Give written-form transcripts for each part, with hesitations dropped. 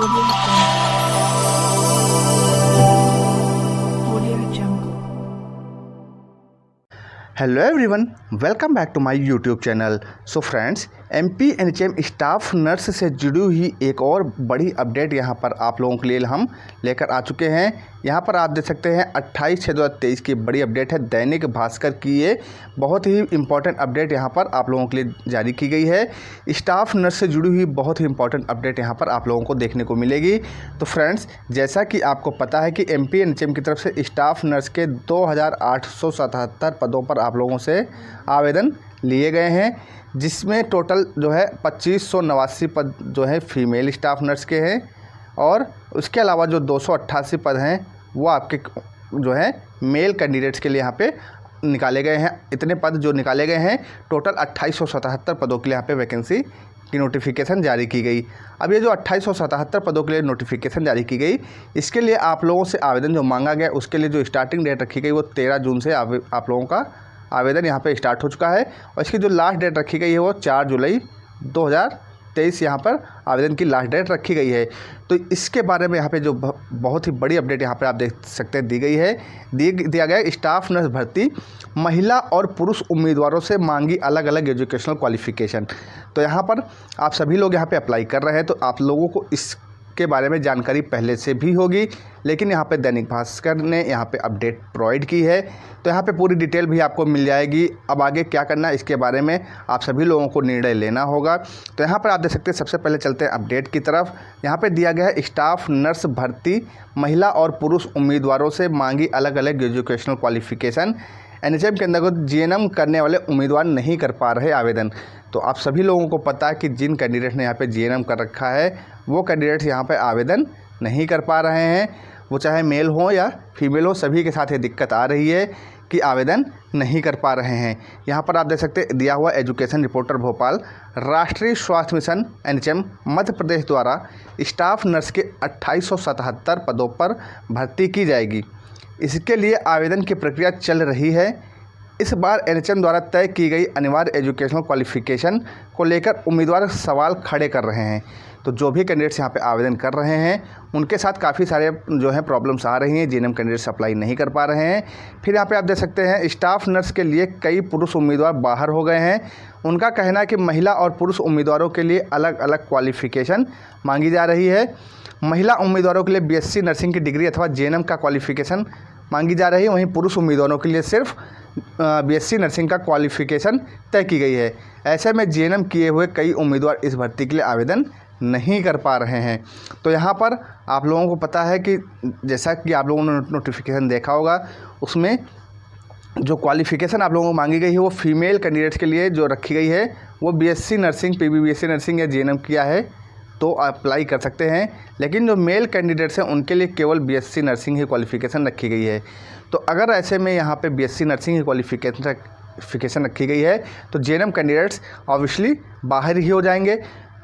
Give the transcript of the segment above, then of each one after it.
Audio Jungle. Hello everyone, welcome back to my YouTube channel. So friends, MP NHM staff nurse से जुड़ी हुई एक और बड़ी अपडेट यहाँ पर आप लोगों के लिए हम लेकर आ चुके हैं। यहाँ पर आप देख सकते हैं 28/6/2023 की बड़ी अपडेट है। दैनिक भास्कर की ये बहुत ही इंपॉर्टेंट अपडेट यहाँ पर आप लोगों के लिए जारी की गई है। स्टाफ नर्स से जुड़ी हुई बहुत ही इंपॉर्टेंट अपडेट यहाँ पर आप लोगों को देखने को मिलेगी। तो फ्रेंड्स, जैसा कि आपको पता है कि एमपी एनएचएम की तरफ से स्टाफ नर्स के 2877 पदों पर आप लोगों से आवेदन लिए गए हैं, जिसमें टोटल जो है 2589 पद जो है फीमेल स्टाफ नर्स के हैं और उसके अलावा जो 288 पद हैं वो आपके जो है मेल कैंडिडेट्स के लिए यहाँ पे निकाले गए हैं। इतने पद जो निकाले गए हैं, टोटल 2877 पदों के लिए यहाँ पे वैकेंसी की नोटिफिकेशन जारी की गई। अब ये जो 2877 पदों के लिए नोटिफिकेशन जारी की गई, इसके लिए आप लोगों से आवेदन जो मांगा गया, उसके लिए जो स्टार्टिंग डेट रखी गई वो 13 जून से आप लोगों का आवेदन यहाँ पे स्टार्ट हो चुका है और इसकी जो लास्ट डेट रखी गई है वो 4 जुलाई 2023 यहाँ पर आवेदन की लास्ट डेट रखी गई है। तो इसके बारे में यहाँ पे जो बहुत ही बड़ी अपडेट यहाँ पे आप देख सकते हैं दी गई है। दिया गया स्टाफ नर्स भर्ती, महिला और पुरुष उम्मीदवारों से मांगी अलग अलग एजुकेशनल क्वालिफ़िकेशन। तो यहाँ पर आप सभी लोग यहाँ पे अप्लाई कर रहे हैं, तो आप लोगों को इसके बारे में जानकारी पहले से भी होगी, लेकिन यहाँ पे दैनिक भास्कर ने यहाँ पे अपडेट प्रोवाइड की है। तो यहाँ पे पूरी डिटेल भी आपको मिल जाएगी। अब आगे क्या करना है इसके बारे में आप सभी लोगों को निर्णय लेना होगा। तो यहाँ पर आप देख सकते हैं, सबसे पहले चलते हैं अपडेट की तरफ। यहाँ पे दिया गया है स्टाफ नर्स भर्ती, महिला और पुरुष उम्मीदवारों से मांगी अलग अलग एजुकेशनल क्वालिफ़िकेशन। एनएचएम के अंतर्गत जीएनएम करने वाले उम्मीदवार नहीं कर पा रहे आवेदन। तो आप सभी लोगों को पता है कि जिन कैंडिडेट ने यहाँ पे जीएनएम कर रखा है वो कैंडिडेट्स यहाँ पे आवेदन नहीं कर पा रहे हैं, वो चाहे मेल हो या फीमेल हो, सभी के साथ ये दिक्कत आ रही है कि आवेदन नहीं कर पा रहे हैं। यहाँ पर आप देख सकते हैं दिया हुआ एजुकेशन रिपोर्टर भोपाल, राष्ट्रीय स्वास्थ्य मिशन एनएचएम मध्य प्रदेश द्वारा स्टाफ नर्स के 2877 पदों पर भर्ती की जाएगी। इसके लिए आवेदन की प्रक्रिया चल रही है। इस बार एनएचएम द्वारा तय की गई अनिवार्य एजुकेशनल क्वालिफ़िकेशन को लेकर उम्मीदवार सवाल खड़े कर रहे हैं। तो जो भी कैंडिडेट्स यहाँ पे आवेदन कर रहे हैं उनके साथ काफ़ी सारे जो है प्रॉब्लम्स आ रही हैं। जीएनएम कैंडिडेट्स अप्लाई नहीं कर पा रहे हैं। फिर यहाँ पे आप देख सकते हैं स्टाफ नर्स के लिए कई पुरुष उम्मीदवार बाहर हो गए हैं। उनका कहना है कि महिला और पुरुष उम्मीदवारों के लिए अलग अलग क्वालिफ़िकेशन मांगी जा रही है। महिला उम्मीदवारों के लिए बीएससी नर्सिंग की डिग्री अथवा जीएनएम का क्वालिफ़िकेशन मांगी जा रही है। वहीं पुरुष उम्मीदवारों के लिए सिर्फ बीएससी नर्सिंग का क्वालिफ़िकेशन तय की गई है। ऐसे में जीएनएम किए हुए कई उम्मीदवार इस भर्ती के लिए आवेदन नहीं कर पा रहे हैं। तो यहाँ पर आप लोगों को पता है कि जैसा कि आप लोगों ने नोटिफिकेशन देखा होगा, उसमें जो क्वालिफ़िकेशन आप लोगों को मांगी गई है वो फीमेल कैंडिडेट्स के लिए जो रखी गई है वो बीएससी नर्सिंग, पीबीबीएससी नर्सिंग या जीएनएम किया है तो अप्लाई कर सकते हैं। लेकिन जो मेल कैंडिडेट्स हैं उनके लिए केवल बीएससी नर्सिंग ही क्वालिफ़िकेशन रखी गई है। तो अगर ऐसे में यहाँ पे बीएससी नर्सिंग की क्वालिफ़िकेशन रखी गई है तो जीएनएम कैंडिडेट्स ऑब्वियसली बाहर ही हो जाएंगे।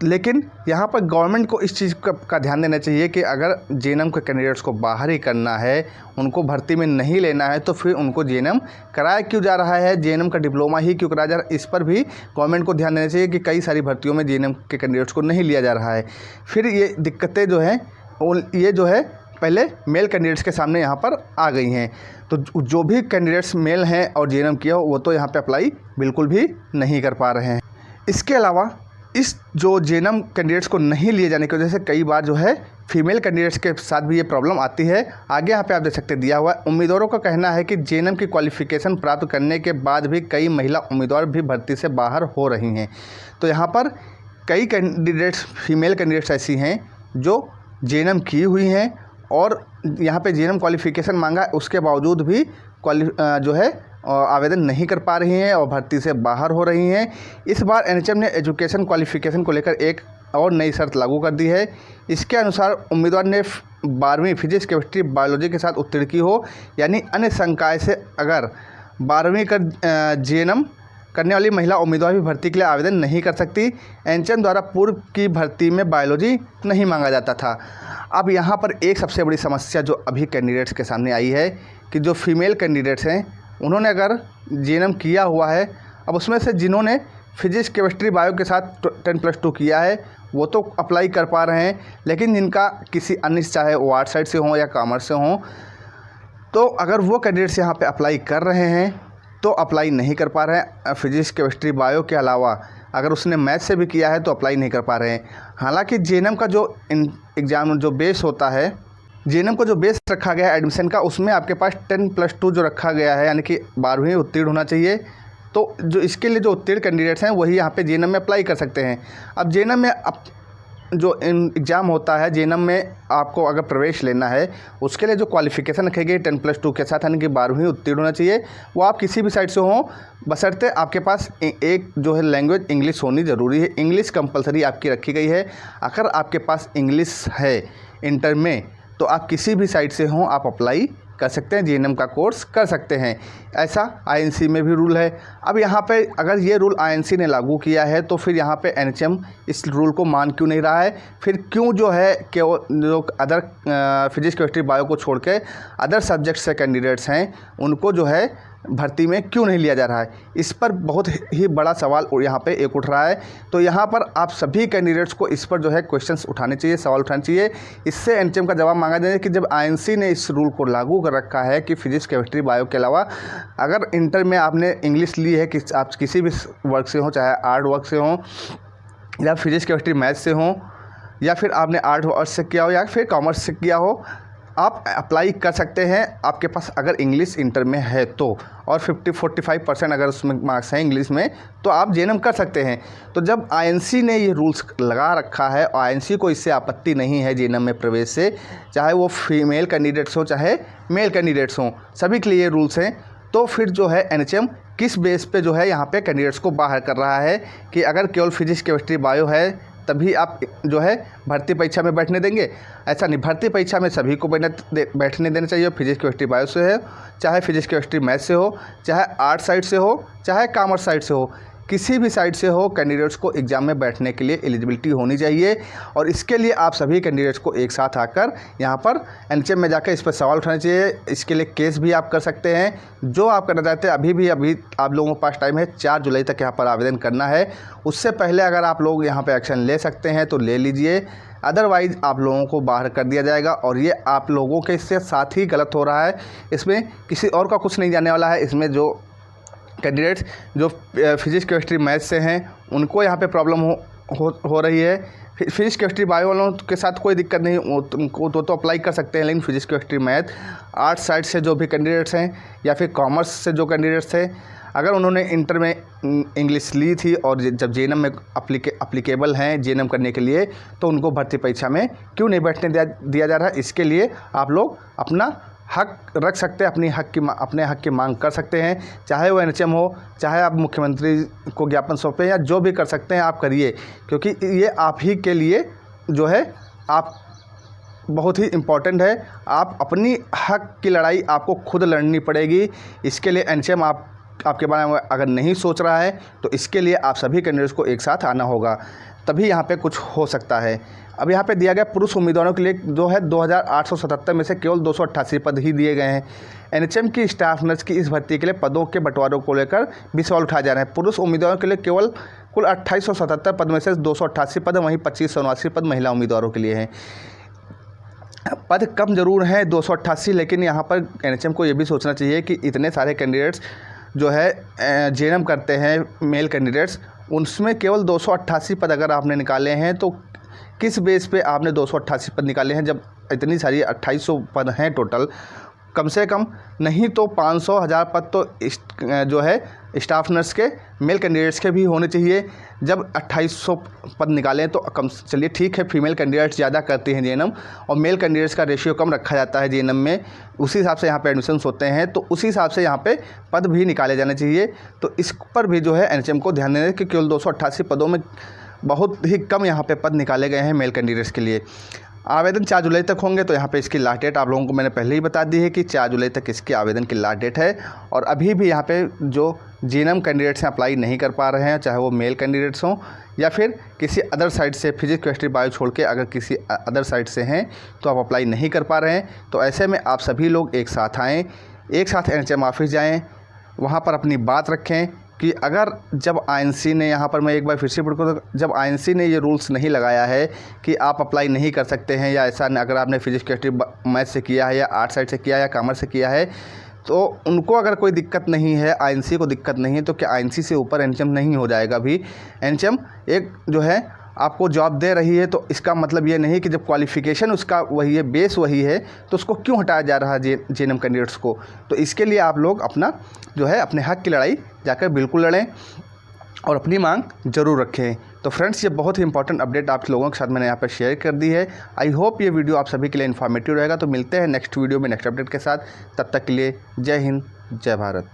लेकिन यहाँ पर गवर्नमेंट को इस चीज़ का ध्यान देना चाहिए कि अगर जीएनएम के कैंडिडेट्स को बाहर ही करना है, उनको भर्ती में नहीं लेना है, तो फिर उनको जीएनएम कराया क्यों जा रहा है, जीएनएम का डिप्लोमा ही क्यों कराया जा रहा है। इस पर भी गवर्नमेंट को ध्यान देना चाहिए कि कई सारी भर्तियों में जीएनएम के कैंडिडेट्स को नहीं लिया जा रहा है। फिर ये दिक्कतें जो हैं ये जो है पहले मेल कैंडिडेट्स के सामने यहाँ पर आ गई हैं। तो जो भी कैंडिडेट्स मेल हैं और जीएनएम किया हो वो तो यहाँ पे अप्लाई बिल्कुल भी नहीं कर पा रहे हैं। इसके अलावा इस जो जीएनएम कैंडिडेट्स को नहीं लिए जाने की वजह से कई बार जो है फीमेल कैंडिडेट्स के साथ भी ये प्रॉब्लम आती है। आगे यहाँ पे आप देख सकते हैं दिया हुआ है, उम्मीदवारों का कहना है कि जीएनएम की क्वालिफ़िकेशन प्राप्त करने के बाद भी कई महिला उम्मीदवार भी भर्ती से बाहर हो रही हैं। तो यहाँ पर कई कैंडिडेट्स, फीमेल कैंडिडेट्स ऐसी हैं जो जीएनएम की हुई हैं और यहाँ पे जीएनएम क्वालिफ़िकेशन मांगा, उसके बावजूद भी जो है आवेदन नहीं कर पा रही हैं और भर्ती से बाहर हो रही हैं। इस बार एनएचएम ने एजुकेशन क्वालिफ़िकेशन को लेकर एक और नई शर्त लागू कर दी है। इसके अनुसार उम्मीदवार ने 12वीं फिजिक्स, केमिस्ट्री, बायोलॉजी के साथ उत्तीर्ण की हो, यानी अन्य संकाय से अगर 12वीं का जीएनएम करने वाली महिला उम्मीदवार भी भर्ती के लिए आवेदन नहीं कर सकती। एनएचएम द्वारा पूर्व की भर्ती में बायोलॉजी नहीं मांगा जाता था। अब यहाँ पर एक सबसे बड़ी समस्या जो अभी कैंडिडेट्स के सामने आई है कि जो फीमेल कैंडिडेट्स हैं उन्होंने अगर जीएनएम किया हुआ है, अब उसमें से जिन्होंने फिजिक्स केमिस्ट्री बायो के साथ 10+2 किया है वो तो अप्लाई कर पा रहे हैं, लेकिन जिनका किसी अन्य चाहे वो आर्ट साइड से हों या कॉमर्स से हों, तो अगर वो कैंडिडेट्स यहाँ पे अप्लाई कर रहे हैं तो अप्लाई नहीं कर पा रहे हैं। फिजिक्स केमिस्ट्री बायो के अलावा अगर उसने मैथ से भी किया है तो अप्लाई नहीं कर पा रहे हैं। हालांकि जेएनएम का जो एग्ज़ाम जो बेस होता है, जेएनएम को जो बेस रखा गया है एडमिशन का, उसमें आपके पास 10+2 जो रखा गया है, यानी कि 12वीं उत्तीर्ण होना चाहिए। तो जो इसके लिए जो उत्तीर्ण कैंडिडेट्स हैं वही यहाँ पे जेएनएम में अप्लाई कर सकते हैं। अब जेएनएम में जो एग्ज़ाम होता है, जेएनएम में आपको अगर प्रवेश लेना है उसके लिए जो क्वालिफ़िकेशन रखेगी 10+2 के साथ, यानी कि 12वीं उत्तीर्ण होना चाहिए। वो आप किसी भी साइड से हों, बशर्ते आपके पास एक जो है लैंग्वेज इंग्लिश होनी ज़रूरी है। इंग्लिश कंपलसरी आपकी रखी गई है। अगर आपके पास इंग्लिश है इंटर में तो आप किसी भी साइड से हों आप अप्लाई कर सकते हैं, जेएनएम का कोर्स कर सकते हैं। ऐसा आईएनसी में भी रूल है। अब यहाँ पे अगर ये रूल आईएनसी ने लागू किया है तो फिर यहाँ पे एनएचएम इस रूल को मान क्यों नहीं रहा है? फिर क्यों जो है कि जो अदर फिजिक्स केमिस्ट्री बायो को छोड़ के अदर सब्जेक्ट से कैंडिडेट्स हैं उनको जो है भर्ती में क्यों नहीं लिया जा रहा है? इस पर बहुत ही बड़ा सवाल यहाँ पे एक उठ रहा है। तो यहाँ पर आप सभी कैंडिडेट्स को इस पर जो है क्वेश्चंस उठाने चाहिए, सवाल उठाने चाहिए। इससे एनएचएम का जवाब मांगा जाए कि जब आईएनसी ने इस रूल को लागू कर रखा है कि फिजिक्स केमिस्ट्री बायो के अलावा अगर इंटर में आपने इंग्लिश ली है, कि आप किसी भी वर्ग से हों, चाहे आर्ट वर्ग से हों या फिजिक्स केमिस्ट्री मैथ से हों, या फिर आपने आर्ट वर्ग से किया हो या फिर कॉमर्स से किया हो, आप अप्लाई कर सकते हैं। आपके पास अगर इंग्लिश इंटर में है तो, और 45% अगर उसमें मार्क्स हैं इंग्लिश में, तो आप जेएनएम कर सकते हैं। तो जब आईएनसी ने ये रूल्स लगा रखा है, आईएनसी को इससे आपत्ति नहीं है जेएनएम में प्रवेश से, चाहे वो फीमेल कैंडिडेट्स हों चाहे मेल कैंडिडेट्स हों, सभी के लिए रूल्स हैं। तो फिर जो है एनएचएम किस बेस पे जो है यहाँ पे कैंडिडेट्स को बाहर कर रहा है कि अगर केवल फिजिक्स केमिस्ट्री बायो है तभी आप जो है भर्ती परीक्षा में बैठने देंगे? ऐसा नहीं, भर्ती परीक्षा में सभी को बैठने देना चाहिए। फिजिक्स केमिस्ट्री बायो से है, चाहे फिजिक्स केमिस्ट्री मैथ से हो, चाहे आर्ट साइड से हो, चाहे कॉमर्स साइड से हो, किसी भी साइड से हो, कैंडिडेट्स को एग्ज़ाम में बैठने के लिए एलिजिबिलिटी होनी चाहिए। और इसके लिए आप सभी कैंडिडेट्स को एक साथ आकर यहाँ पर एनएचएम में जाकर इस पर सवाल उठाना चाहिए। इसके लिए केस भी आप कर सकते हैं। जो आप करना चाहते हैं अभी आप लोगों के पास टाइम है, 4 जुलाई तक यहाँ पर आवेदन करना है। उससे पहले अगर आप लोग यहाँ पर एक्शन ले सकते हैं तो ले लीजिए, अदरवाइज़ आप लोगों को बाहर कर दिया जाएगा। और ये आप लोगों के इससे साथ ही गलत हो रहा है, इसमें किसी और का कुछ नहीं जाने वाला है। इसमें जो कैंडिडेट्स जो फिजिक्स केमिस्ट्री मैथ से हैं उनको यहाँ पे प्रॉब्लम हो रही है। फिजिक्स केमिस्ट्री बायो वालों के साथ कोई दिक्कत नहीं, उनको तो अप्लाई कर सकते हैं। लेकिन physics chemistry math art side से जो भी कैंडिडेट्स हैं या फिर कॉमर्स से जो कैंडिडेट्स थे, अगर उन्होंने इंटर में इंग्लिश ली थी और जब जेएनएम में अप्लीकेबल हैं जेएनएम करने के लिए, तो उनको भर्ती परीक्षा में क्यों नहीं बैठने दिया जा रहा है? इसके लिए आप लोग अपना हक रख सकते हैं, अपने हक की मांग कर सकते हैं। चाहे वो एनएचएम हो, चाहे आप मुख्यमंत्री को ज्ञापन सौंपें, या जो भी कर सकते हैं आप करिए, क्योंकि ये आप ही के लिए जो है आप बहुत ही इम्पोर्टेंट है। आप अपनी हक की लड़ाई आपको खुद लड़नी पड़ेगी। इसके लिए एनएचएम आपके बारे में अगर नहीं सोच रहा है तो इसके लिए आप सभी कैंडिडेट्स को एक साथ आना होगा, तभी यहाँ पे कुछ हो सकता है। अब यहाँ पे दिया गया पुरुष उम्मीदवारों के लिए जो है 2877 में से केवल 288 पद ही दिए गए हैं। एनएचएम की स्टाफ नर्स की इस भर्ती के लिए पदों के बंटवारों को लेकर भी सवाल उठाए जा रहे हैं। पुरुष उम्मीदवारों के लिए कुल 2877 पद में से 288 पद, वहीं 2579 पद महिला उम्मीदवारों के लिए हैं। पद कम जरूर हैं 288, लेकिन यहाँ पर एनएचएम को ये भी सोचना चाहिए कि इतने सारे कैंडिडेट्स जो है जेएनएम करते हैं मेल कैंडिडेट्स, उसमें केवल 288 पद अगर आपने निकाले हैं तो किस बेस पे आपने 288 पद निकाले हैं? जब इतनी सारी 2800 पद हैं टोटल, कम से कम नहीं तो 500-1000 पद तो जो है स्टाफ नर्स के मेल कैंडिडेट्स के भी होने चाहिए। जब 2800 पद निकालें तो कम, चलिए ठीक है, फीमेल कैंडिडेट्स ज़्यादा करते हैं जेएनएम और मेल कैंडिडेट्स का रेशियो कम रखा जाता है जेएनएम में, उसी हिसाब से यहाँ पे एडमिशन्स होते हैं, तो उसी हिसाब से यहाँ पे पद भी निकाले जाने चाहिए। तो इस पर भी जो है एनएचएम को ध्यान देना है कि केवल 288 पदों में बहुत ही कम यहाँ पे पद निकाले गए हैं मेल कैंडिडेट्स के लिए। आवेदन 4 जुलाई तक होंगे, तो यहाँ पे इसकी लास्ट डेट आप लोगों को मैंने पहले ही बता दी है कि 4 जुलाई तक इसके आवेदन की लास्ट डेट है। और अभी भी यहाँ पे जो जेएनएम कैंडिडेट्स हैं अप्लाई नहीं कर पा रहे हैं, चाहे वो मेल कैंडिडेट्स हों या फिर किसी अदर साइड से, फिजिक्स केमिस्ट्री बायो छोड़ के अगर किसी अदर साइड से हैं तो आप अप्लाई नहीं कर पा रहे हैं। तो ऐसे में आप सभी लोग एक साथ आएँ, एक साथ एनएचएम ऑफिस जाएँ, वहाँ पर अपनी बात रखें कि अगर जब आईएनसी ने यहाँ पर मैं एक बार फिर से पढ़ूँ तो जब आईएनसी ने ये रूल्स नहीं लगाया है कि आप अप्लाई नहीं कर सकते हैं या ऐसा, अगर आपने फिजिक्स केमिस्ट्री मैथ से किया है या आर्ट साइड से किया है या कॉमर्स से किया है, तो उनको अगर कोई दिक्कत नहीं है, आईएनसी को दिक्कत नहीं है, तो क्या आईएनसी से ऊपर एनएचएम नहीं हो जाएगा? भी एनएचएम एक जो है आपको जॉब दे रही है, तो इसका मतलब ये नहीं कि जब क्वालिफ़िकेशन उसका वही है, बेस वही है, तो उसको क्यों हटाया जा रहा है जेएनएम कैंडिडेट्स को। तो इसके लिए आप लोग अपना जो है अपने हक़ की लड़ाई जाकर बिल्कुल लड़ें और अपनी मांग ज़रूर रखें। तो फ्रेंड्स, ये बहुत ही इंपॉर्टेंट अपडेट आप लोगों के साथ मैंने यहाँ पर शेयर कर दी है। आई होप ये वीडियो आप सभी के लिए इन्फॉर्मेटिव रहेगा। तो मिलते हैं नेक्स्ट वीडियो में नेक्स्ट अपडेट के साथ। तब तक के लिए जय हिंद, जय भारत।